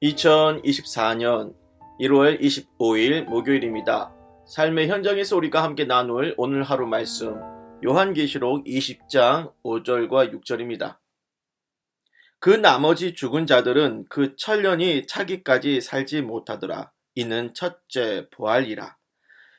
2024년 1월 25일 목요일입니다. 삶의 현장에서 우리가 함께 나눌 오늘 하루 말씀 요한계시록 20장 5절과 6절입니다. 그 나머지 죽은 자들은 그 천년이 차기까지 살지 못하더라. 이는 첫째 부활이라.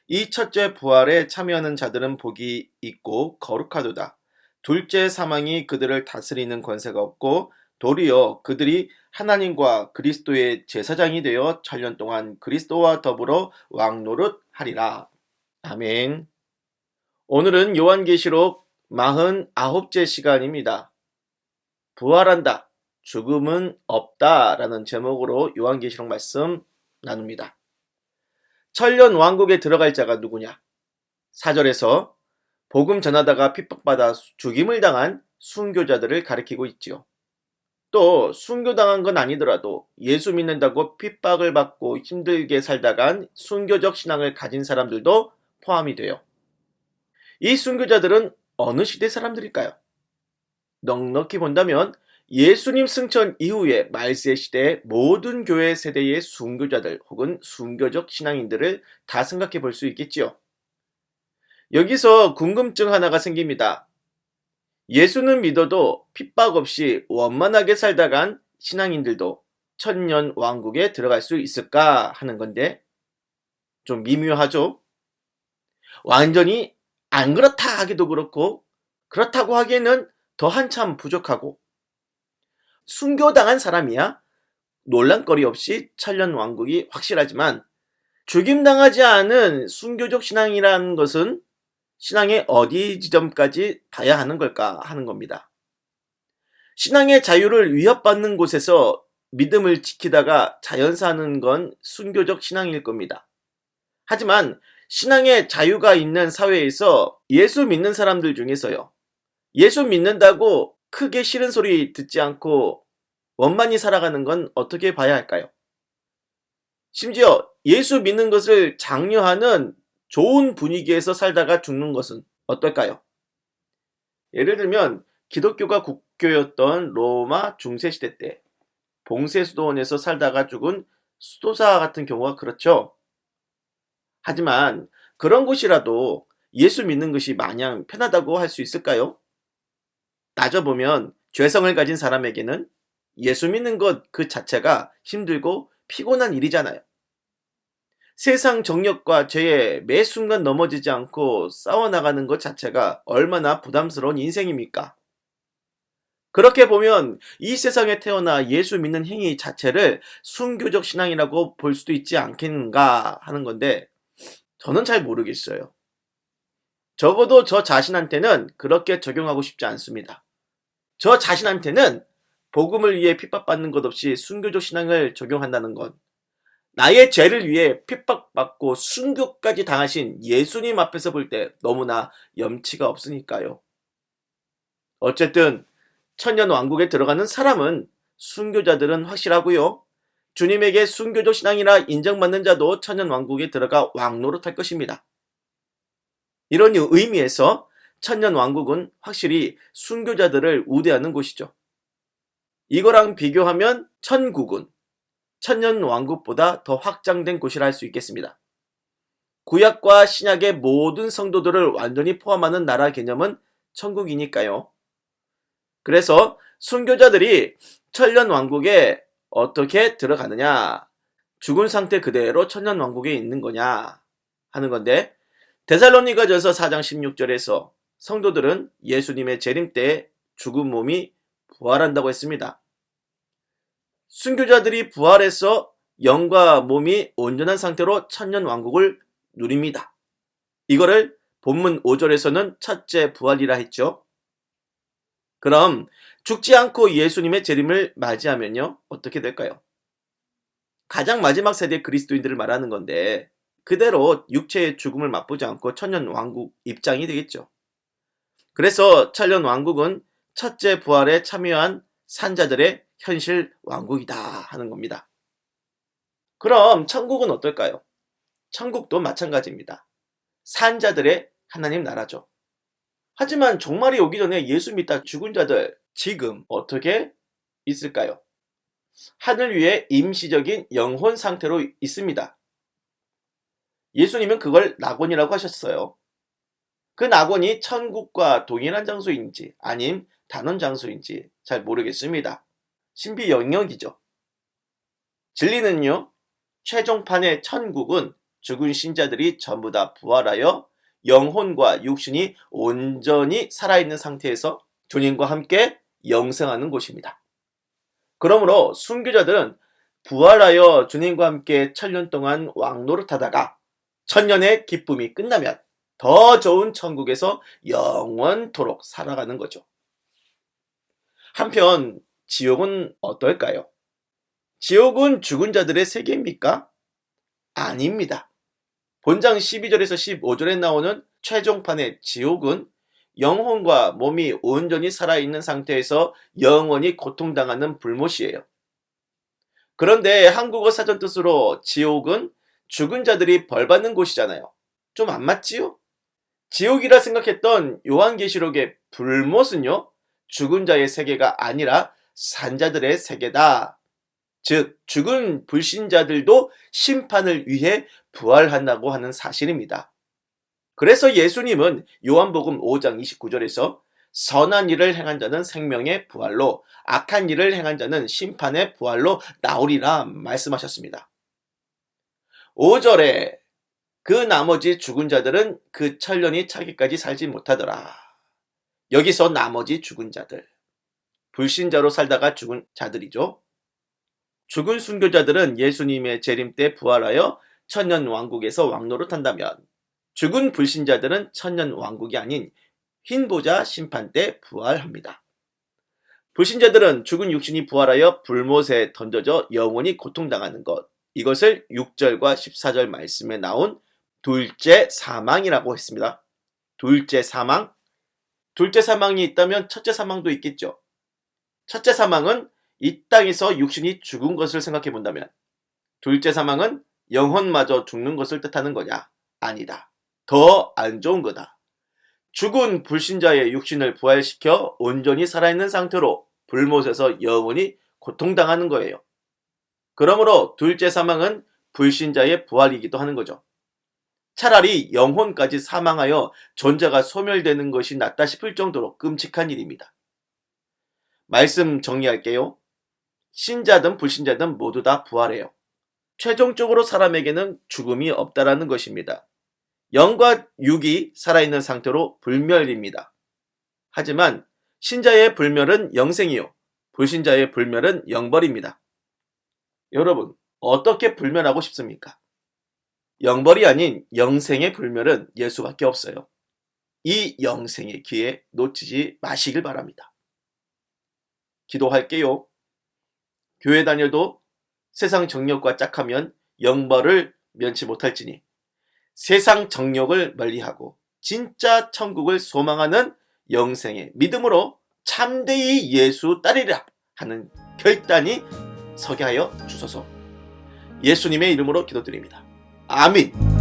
이 첫째 부활에 참여하는 자들은 복이 있고 거룩하도다. 둘째 사망이 그들을 다스리는 권세가 없고 도리어 그들이 하나님과 그리스도의 제사장이 되어 천년 동안 그리스도와 더불어 왕노릇하리라. 아멘. 오늘은 요한계시록 49째 시간입니다. 부활한다. 죽음은 없다. 라는 제목으로 요한계시록 말씀 나눕니다. 천년 왕국에 들어갈 자가 누구냐? 4절에서 복음 전하다가 핍박받아 죽임을 당한 순교자들을 가리키고 있지요. 또 순교당한 건 아니더라도 예수 믿는다고 핍박을 받고 힘들게 살다간 순교적 신앙을 가진 사람들도 포함이 돼요. 이 순교자들은 어느 시대 사람들일까요? 넉넉히 본다면 예수님 승천 이후에 말세 시대의 모든 교회 세대의 순교자들 혹은 순교적 신앙인들을 다 생각해 볼 수 있겠지요. 여기서 궁금증 하나가 생깁니다. 예수는 믿어도 핍박 없이 원만하게 살다간 신앙인들도 천년 왕국에 들어갈 수 있을까 하는 건데 좀 미묘하죠? 완전히 안 그렇다 하기도 그렇고 그렇다고 하기에는 더 한참 부족하고 순교당한 사람이야 논란거리 없이 천년 왕국이 확실하지만 죽임당하지 않은 순교적 신앙이라는 것은 신앙의 어디 지점까지 봐야 하는 걸까 하는 겁니다. 신앙의 자유를 위협받는 곳에서 믿음을 지키다가 자연사하는 건 순교적 신앙일 겁니다. 하지만 신앙의 자유가 있는 사회에서 예수 믿는 사람들 중에서요. 예수 믿는다고 크게 싫은 소리 듣지 않고 원만히 살아가는 건 어떻게 봐야 할까요? 심지어 예수 믿는 것을 장려하는 좋은 분위기에서 살다가 죽는 것은 어떨까요? 예를 들면 기독교가 국교였던 로마 중세시대 때 봉쇄수도원에서 살다가 죽은 수도사 같은 경우가 그렇죠. 하지만 그런 곳이라도 예수 믿는 것이 마냥 편하다고 할 수 있을까요? 따져보면 죄성을 가진 사람에게는 예수 믿는 것 그 자체가 힘들고 피곤한 일이잖아요. 세상 정욕과 죄에 매 순간 넘어지지 않고 싸워나가는 것 자체가 얼마나 부담스러운 인생입니까? 그렇게 보면 이 세상에 태어나 예수 믿는 행위 자체를 순교적 신앙이라고 볼 수도 있지 않겠는가 하는 건데 저는 잘 모르겠어요. 적어도 저 자신한테는 그렇게 적용하고 싶지 않습니다. 저 자신한테는 복음을 위해 핍박받는 것 없이 순교적 신앙을 적용한다는 건 나의 죄를 위해 핍박받고 순교까지 당하신 예수님 앞에서 볼 때 너무나 염치가 없으니까요. 어쨌든 천년 왕국에 들어가는 사람은 순교자들은 확실하고요. 주님에게 순교적 신앙이라 인정받는 자도 천년 왕국에 들어가 왕노릇할 것입니다. 이런 의미에서 천년 왕국은 확실히 순교자들을 우대하는 곳이죠. 이거랑 비교하면 천국은 천년 왕국보다 더 확장된 곳이라 할 수 있겠습니다. 구약과 신약의 모든 성도들을 완전히 포함하는 나라 개념은 천국이니까요. 그래서 순교자들이 천년 왕국에 어떻게 들어가느냐, 죽은 상태 그대로 천년 왕국에 있는 거냐 하는 건데 데살로니가전서 4장 16절에서 성도들은 예수님의 재림 때 죽은 몸이 부활한다고 했습니다. 순교자들이 부활해서 영과 몸이 온전한 상태로 천년 왕국을 누립니다. 이거를 본문 5절에서는 첫째 부활이라 했죠. 그럼 죽지 않고 예수님의 재림을 맞이하면요 어떻게 될까요? 가장 마지막 세대 그리스도인들을 말하는 건데 그대로 육체의 죽음을 맛보지 않고 천년 왕국 입장이 되겠죠. 그래서 천년 왕국은 첫째 부활에 참여한 산자들의 현실 왕국이다 하는 겁니다. 그럼 천국은 어떨까요? 천국도 마찬가지입니다. 산자들의 하나님 나라죠. 하지만 종말이 오기 전에 예수 믿다 죽은 자들 지금 어떻게 있을까요? 하늘 위에 임시적인 영혼 상태로 있습니다. 예수님은 그걸 낙원이라고 하셨어요. 그 낙원이 천국과 동일한 장소인지 아님 다른 장소인지 잘 모르겠습니다. 신비 영역이죠. 진리는요, 최종판의 천국은 죽은 신자들이 전부 다 부활하여 영혼과 육신이 온전히 살아있는 상태에서 주님과 함께 영생하는 곳입니다. 그러므로 순교자들은 부활하여 주님과 함께 천년 동안 왕노릇하다가 천년의 기쁨이 끝나면 더 좋은 천국에서 영원토록 살아가는 거죠. 한편 지옥은 어떨까요? 지옥은 죽은 자들의 세계입니까? 아닙니다. 본장 12절에서 15절에 나오는 최종판의 지옥은 영혼과 몸이 온전히 살아있는 상태에서 영원히 고통당하는 불못이에요. 그런데 한국어 사전 뜻으로 지옥은 죽은 자들이 벌받는 곳이잖아요. 좀 안 맞지요? 지옥이라 생각했던 요한계시록의 불못은요, 죽은 자의 세계가 아니라 산자들의 세계다. 즉, 죽은 불신자들도 심판을 위해 부활한다고 하는 사실입니다. 그래서 예수님은 요한복음 5장 29절에서 선한 일을 행한 자는 생명의 부활로, 악한 일을 행한 자는 심판의 부활로 나오리라 말씀하셨습니다. 5절에 그 나머지 죽은 자들은 그 천년이 차기까지 살지 못하더라. 여기서 나머지 죽은 자들, 불신자로 살다가 죽은 자들이죠. 죽은 순교자들은 예수님의 재림 때 부활하여 천년 왕국에서 왕노릇한다면, 죽은 불신자들은 천년 왕국이 아닌 흰보자 심판 때 부활합니다. 불신자들은 죽은 육신이 부활하여 불못에 던져져 영원히 고통당하는 것, 이것을 6절과 14절 말씀에 나온 둘째 사망이라고 했습니다. 둘째 사망? 둘째 사망이 있다면 첫째 사망도 있겠죠. 첫째 사망은 이 땅에서 육신이 죽은 것을 생각해 본다면, 둘째 사망은 영혼마저 죽는 것을 뜻하는 거냐? 아니다. 더 안 좋은 거다. 죽은 불신자의 육신을 부활시켜 온전히 살아있는 상태로 불못에서 영원히 고통당하는 거예요. 그러므로 둘째 사망은 불신자의 부활이기도 하는 거죠. 차라리 영혼까지 사망하여 존재가 소멸되는 것이 낫다 싶을 정도로 끔찍한 일입니다. 말씀 정리할게요. 신자든 불신자든 모두 다 부활해요. 최종적으로 사람에게는 죽음이 없다라는 것입니다. 영과 육이 살아있는 상태로 불멸입니다. 하지만 신자의 불멸은 영생이요, 불신자의 불멸은 영벌입니다. 여러분, 어떻게 불멸하고 싶습니까? 영벌이 아닌 영생의 불멸은 예수밖에 없어요. 이 영생의 기회 놓치지 마시길 바랍니다. 기도할게요. 교회 다녀도 세상 정욕과 짝하면 영벌을 면치 못할지니 세상 정욕을 멀리하고 진짜 천국을 소망하는 영생의 믿음으로 참되이 예수 따르리라 하는 결단이 서게 하여 주소서. 예수님의 이름으로 기도드립니다. 아멘.